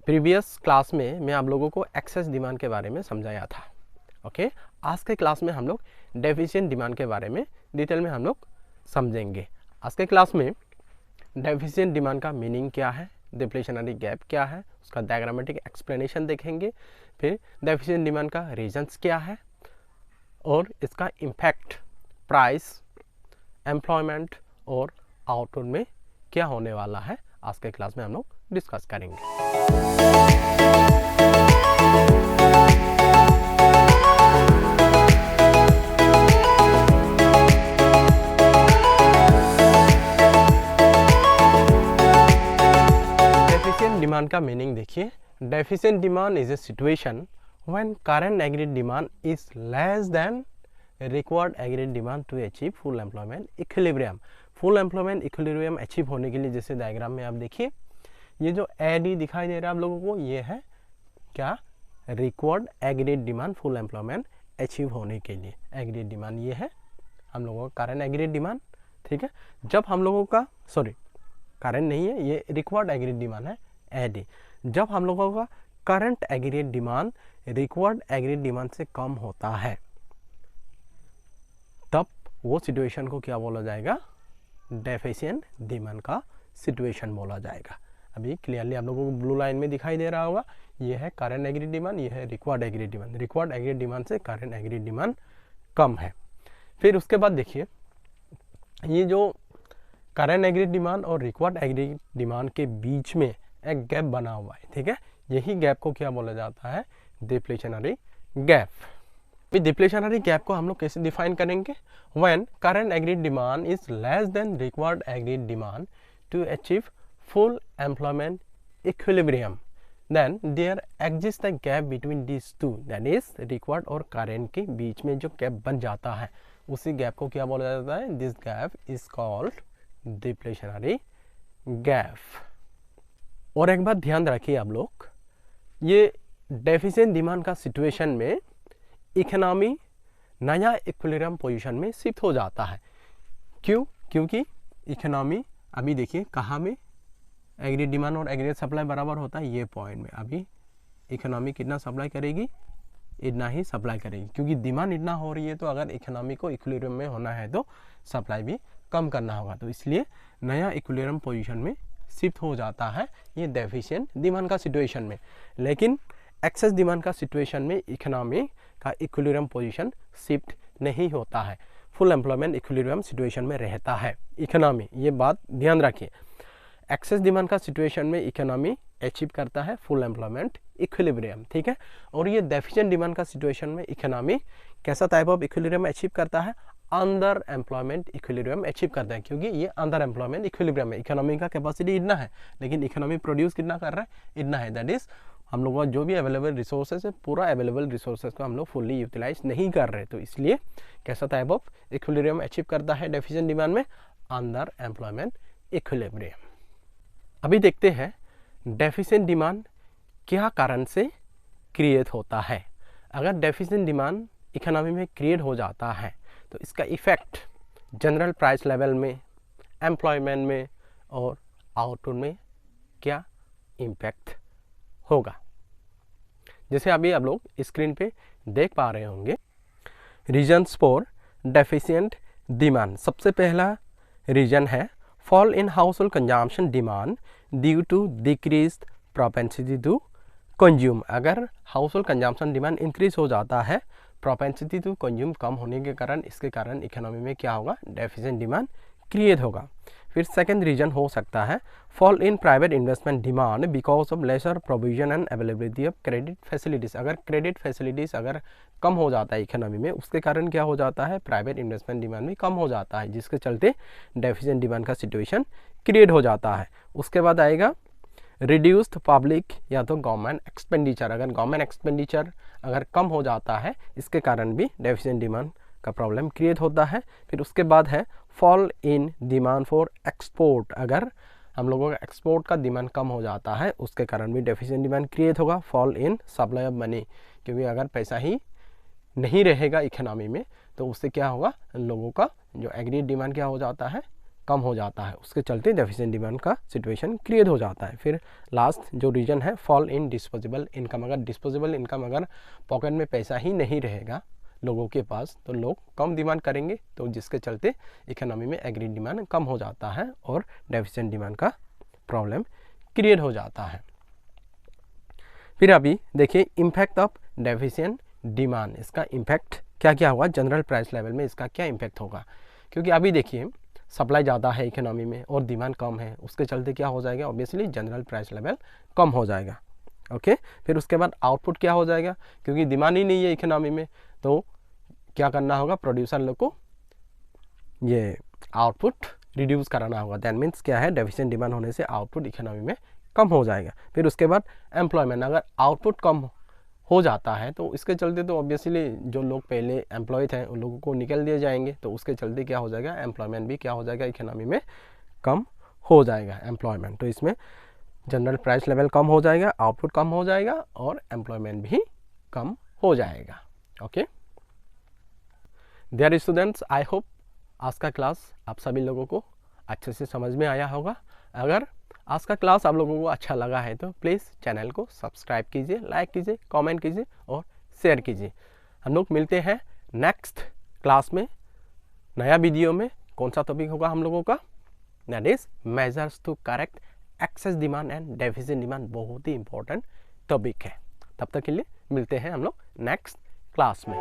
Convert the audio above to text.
Previous class में मैं आप लोगों को एक्सेस डिमांड के बारे में समझाया था। ओके, आज के क्लास में हम लोग डेफिशिएंट डिमांड के बारे में डिटेल में हम लोग समझेंगे। आज के क्लास में डेफिशिएंट डिमांड का मीनिंग क्या है, डिप्लेशनरी गैप क्या है, उसका डायग्रामेटिक एक्सप्लेनेशन देखेंगे। फिर डेफिशिएंट डिमांड का रीजंस क्या है और इसका इम्पैक्ट प्राइस, एम्प्लॉयमेंट और आउटपुट में क्या होने वाला है, आज के क्लास में हम लोग डिस्कस करेंगे। डेफिशिएंट डिमांड का मीनिंग देखिए। Deficient demand is a situation when current aggregate demand is less than required aggregate demand to achieve full employment equilibrium. Full employment equilibrium achieve होने के लिए जैसे डायग्राम में आप देखिए, ये जो एडी दिखाई दे रहा है आप लोगों को, ये है क्या, required aggregate demand full employment achieve होने के लिए। एग्रीड डिमांड ये है हम लोगों का करंट एग्रीड डिमांड, ठीक है। जब हम लोगों का करंट नहीं है, ये रिक्वायर्ड एग्रीड डिमांड है एडी। जब हम लोगों का current aggregate demand required aggregate demand से कम होता है, तब वो सिचुएशन को क्या बोला जाएगा, डेफिशिएंट डिमांड का सिचुएशन बोला जाएगा। अभी क्लियरली आप लोगों को ब्लू लाइन में दिखाई दे रहा होगा, ये है करंट एग्रीड डिमांड, ये है required aggregate demand. Required aggregate demand से करंट एग्रीड डिमांड कम है। फिर उसके बाद देखिए, ये जो करंट एग्रीड डिमांड और रिक्वायर्ड एग्रीड डिमांड के बीच में एक गैप बना हुआ है, ठीक है। यही गैप को क्या बोला जाता है, डिप्लेशनरी गैप। डिप्लेशनरी गैप को हम लोग कैसे डिफाइन करेंगे, when current aggregate demand is less than required aggregate demand to achieve full employment equilibrium, then there exist a gap between this two, that is required और करंट के बीच में जो गैप बन जाता है, उसी गैप को क्या बोला जाता है, this gap is called deflationary gap. और एक बात ध्यान रखिए आप लोग, ये डेफिशिएंट डिमांड का सिचुएशन में इकोनॉमी नया इक्विलिब्रियम पोजीशन में शिफ्ट हो जाता है। क्यों? क्योंकि इकोनॉमी अभी देखिए कहाँ में एग्रीड डिमांड और एग्रीड सप्लाई बराबर होता है, ये पॉइंट में। अभी इकोनॉमी कितना सप्लाई करेगी, इतना ही सप्लाई करेगी, क्योंकि डिमांड इतना हो रही है। तो अगर इकोनॉमी को इक्विलिब्रियम में होना है तो सप्लाई भी कम करना होगा, तो इसलिए नया इक्विलिब्रियम पोजीशन में शिफ्ट हो जाता है ये डेफिशिएंट डिमांड का सिचुएशन में। लेकिन एक्सेस डिमांड का सिचुएशन में इकोनॉमी का इक्विलिब्रियम पोजीशन शिफ्ट नहीं होता है, फुल एम्प्लॉयमेंट इक्विलिब्रियम सिचुएशन में रहता है इकोनॉमी। ये बात ध्यान रखिए। एक्सेस डिमांड का सिचुएशन में इकोनॉमी अचीव करता है फुल एम्प्लॉयमेंट इक्विलिब्रियम, ठीक है। और ये डेफिशिएंट डिमांड का सिचुएशन में इकोनॉमी कैसा टाइप ऑफ इक्विलिब्रियम अचीव करता है, अंडर एम्प्लॉयमेंट इक्विलिब्रियम अचीव करता है, क्योंकि ये अंडर एम्प्लॉयमेंट इक्विलिब्रियम है। इकोनॉमी का कैपेसिटी इतना है, लेकिन इकोनॉमी प्रोड्यूस कितना कर रहा है, इतना है। दैट इज हम लोगों का जो भी अवेलेबल रिसोर्सेज है, पूरा अवेलेबल रिसोर्सेज को हम लोग फुल्ली यूटिलाइज नहीं कर रहे। तो इसलिए कैसा टाइप ऑफ इक्विलिब्रियम अचीव करता है डेफिशिएंट डिमांड में, अंडर एम्प्लॉयमेंट इक्विलिब्रियम। अभी देखते हैं डेफिशिएंट डिमांड क्या कारण से क्रिएट होता है। अगर डेफिशिएंट डिमांड इकोनॉमी में क्रिएट हो जाता है तो इसका इफेक्ट जनरल प्राइस लेवल में, एम्प्लॉयमेंट में और आउटपुट में क्या इम्पैक्ट होगा। जैसे अभी आप लोग स्क्रीन पे देख पा रहे होंगे, रीजन्स फॉर डेफिशिएंट डिमांड। सबसे पहला रीजन है fall in household consumption demand due to decreased propensity to consume. अगर हाउसहोल्ड कंजम्पशन डिमांड इंक्रीज हो जाता है, प्रोपेंसिटी टू कंज्यूम कम होने के कारण, इसके कारण इकोनॉमी में क्या होगा, डेफिशिएंट डिमांड क्रिएट होगा। फिर सेकंड रीजन हो सकता है fall in private investment demand because of lesser provision and availability of credit facilities. अगर क्रेडिट फैसिलिटीज अगर कम हो जाता है इकोनॉमी में, उसके कारण क्या हो जाता है, प्राइवेट इन्वेस्टमेंट डिमांड भी कम हो जाता है, जिसके चलते डेफिशिएंट डिमांड का सिचुएशन क्रिएट हो जाता है। उसके बाद आएगा रिड्यूस्ड पब्लिक या तो गवर्नमेंट एक्सपेंडिचर। अगर गवर्नमेंट एक्सपेंडिचर अगर कम हो जाता है, इसके कारण भी डेफिशिएंट डिमांड का प्रॉब्लम क्रिएट होता है। फिर उसके बाद है fall in demand for export. अगर हम लोगों का एक्सपोर्ट का डिमांड कम हो जाता है, उसके कारण भी डेफिशिएंट डिमांड क्रिएट होगा। Fall in supply of money, क्योंकि अगर पैसा ही नहीं रहेगा इकोनॉमी में तो उससे क्या होगा, लोगों का जो एग्रीड डिमांड क्या हो जाता है, कम हो जाता है, उसके चलते डेफिशिएंट डिमांड का सिचुएशन क्रिएट हो जाता है। फिर लास्ट जो रीजन है फॉल इन डिस्पोजेबल इनकम। अगर डिस्पोजेबल इनकम, अगर पॉकेट में पैसा ही नहीं रहेगा लोगों के पास, तो लोग कम डिमांड करेंगे, तो जिसके चलते इकोनॉमी में एग्रीड डिमांड कम हो जाता है और डेफिशिएंट डिमांड का प्रॉब्लम क्रिएट हो जाता है। फिर अभी देखिए इम्पैक्ट ऑफ डेफिशिएंट डिमांड, इसका इम्पैक्ट क्या क्या होगा जनरल प्राइस लेवल में, इसका क्या इम्पैक्ट होगा। क्योंकि अभी देखिए सप्लाई ज़्यादा है इकोनॉमी में और डिमांड कम है, उसके चलते क्या हो जाएगा, ऑब्वियसली जनरल प्राइस लेवल कम हो जाएगा। ओके, फिर उसके बाद आउटपुट क्या हो जाएगा, क्योंकि डिमांड ही नहीं है इकोनॉमी में, तो क्या करना होगा, प्रोड्यूसर लोग को ये आउटपुट रिड्यूस कराना होगा। दैट मीन्स क्या है, डेफिशिएंट डिमांड होने से आउटपुट इकोनॉमी में कम हो जाएगा। फिर उसके बाद एम्प्लॉयमेंट, अगर आउटपुट कम हो जाता है तो इसके चलते तो ऑब्वियसली जो लोग पहले एम्प्लॉय थे उन लोगों को निकल दिए जाएंगे, तो उसके चलते क्या हो जाएगा, एम्प्लॉयमेंट भी क्या हो जाएगा, इकोनॉमी में कम हो जाएगा एम्प्लॉयमेंट। तो इसमें जनरल प्राइस लेवल कम हो जाएगा, आउटपुट कम हो जाएगा और एम्प्लॉयमेंट भी कम हो जाएगा। Okay dear students, I hope आज का क्लास आप सभी लोगों को अच्छे से समझ में आया होगा। अगर आज का क्लास आप लोगों को अच्छा लगा है तो प्लीज़ चैनल को सब्सक्राइब कीजिए, लाइक कीजिए, कमेंट कीजिए और शेयर कीजिए। हम लोग मिलते हैं नेक्स्ट क्लास में, नया वीडियो में। कौन सा टॉपिक होगा हम लोगों का, that is measures to correct excess demand and deficient demand. बहुत ही इंपॉर्टेंट टॉपिक है। तब तक के लिए मिलते हैं हम लोग नेक्स्ट क्लास में।